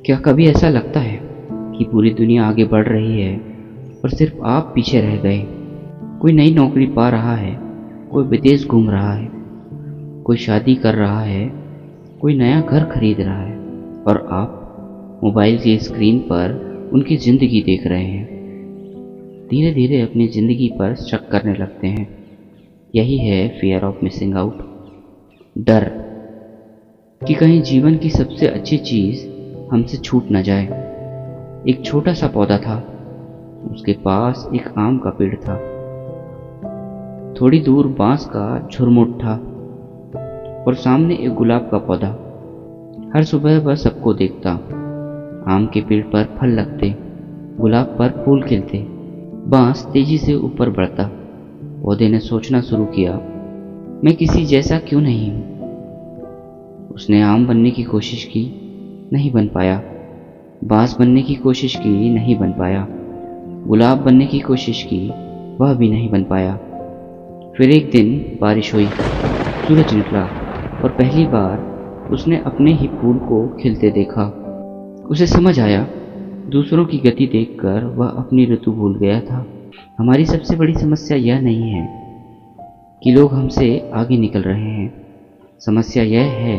क्या कभी ऐसा लगता है कि पूरी दुनिया आगे बढ़ रही है और सिर्फ आप पीछे रह गए? कोई नई नौकरी पा रहा है, कोई विदेश घूम रहा है, कोई शादी कर रहा है, कोई नया घर खरीद रहा है और आप मोबाइल की स्क्रीन पर उनकी ज़िंदगी देख रहे हैं। धीरे धीरे अपनी ज़िंदगी पर शक करने लगते हैं। यही है फियर ऑफ मिसिंग आउट। डर कि कहीं जीवन की सबसे अच्छी चीज़ हमसे छूट न जाए। एक छोटा सा पौधा था, उसके पास एक आम का पेड़ था, थोड़ी दूर बांस का झुरमुट था और सामने एक गुलाब का पौधा। हर सुबह वह सबको देखता। आम के पेड़ पर फल लगते, गुलाब पर फूल खिलते, बांस तेजी से ऊपर बढ़ता। पौधे ने सोचना शुरू किया, मैं किसी जैसा क्यों नहीं हूं। उसने आम बनने की कोशिश की, नहीं बन पाया। बांस बनने की कोशिश की, नहीं बन पाया। गुलाब बनने की कोशिश की, वह भी नहीं बन पाया। फिर एक दिन बारिश हुई, सूरज निकला और पहली बार उसने अपने ही फूल को खिलते देखा। उसे समझ आया, दूसरों की गति देखकर वह अपनी ऋतु भूल गया था। हमारी सबसे बड़ी समस्या यह नहीं है कि लोग हमसे आगे निकल रहे हैं। समस्या यह है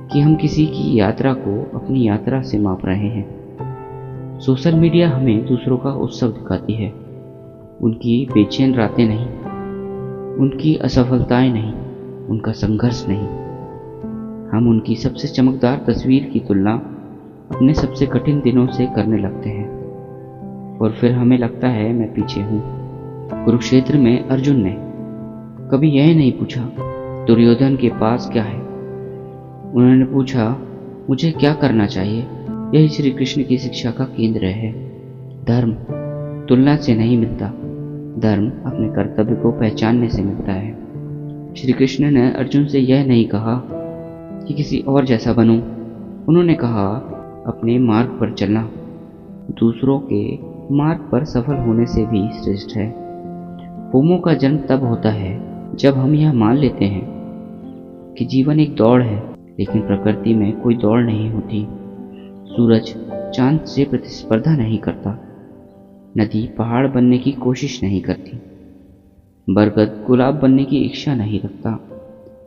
कि हम किसी की यात्रा को अपनी यात्रा से माप रहे हैं। सोशल मीडिया हमें दूसरों का उत्सव दिखाती है, उनकी बेचैन रातें नहीं, उनकी असफलताएं नहीं, उनका संघर्ष नहीं। हम उनकी सबसे चमकदार तस्वीर की तुलना अपने सबसे कठिन दिनों से करने लगते हैं और फिर हमें लगता है मैं पीछे हूँ। कुरुक्षेत्र में अर्जुन ने कभी यह नहीं पूछा दुर्योधन के पास क्या है। उन्होंने पूछा मुझे क्या करना चाहिए। यही श्री कृष्ण की शिक्षा का केंद्र है। धर्म तुलना से नहीं मिलता, धर्म अपने कर्तव्य को पहचानने से मिलता है। श्री कृष्ण ने अर्जुन से यह नहीं कहा कि किसी और जैसा बनूं। उन्होंने कहा अपने मार्ग पर चलना दूसरों के मार्ग पर सफल होने से भी श्रेष्ठ है। फोमो का जन्म तब होता है जब हम यह मान लेते हैं कि जीवन एक दौड़ है, लेकिन प्रकृति में कोई दौड़ नहीं होती। सूरज चांद से प्रतिस्पर्धा नहीं करता, नदी पहाड़ बनने की कोशिश नहीं करती, बरगद गुलाब बनने की इच्छा नहीं रखता।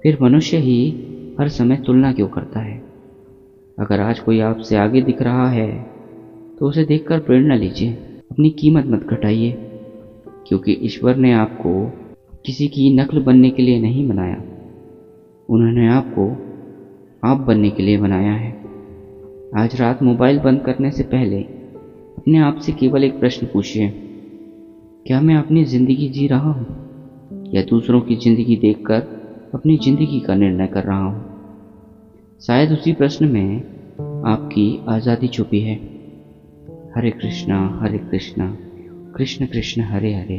फिर मनुष्य ही हर समय तुलना क्यों करता है? अगर आज कोई आपसे आगे दिख रहा है तो उसे देखकर प्रेरणा लीजिए। अपनी कीमत मत घटाइए, क्योंकि ईश्वर ने आपको किसी की नकल बनने के लिए नहीं बनाया। उन्होंने आपको आप बनने के लिए बनाया है। आज रात मोबाइल बंद करने से पहले अपने आप से केवल एक प्रश्न पूछिए, क्या मैं अपनी ज़िंदगी जी रहा हूँ या दूसरों की ज़िंदगी देखकर अपनी ज़िंदगी का निर्णय कर रहा हूँ? शायद उसी प्रश्न में आपकी आज़ादी छुपी है। हरे कृष्णा कृष्ण कृष्ण हरे हरे,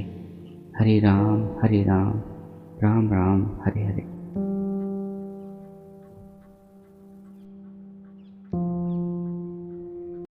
हरे राम राम राम हरे हरे।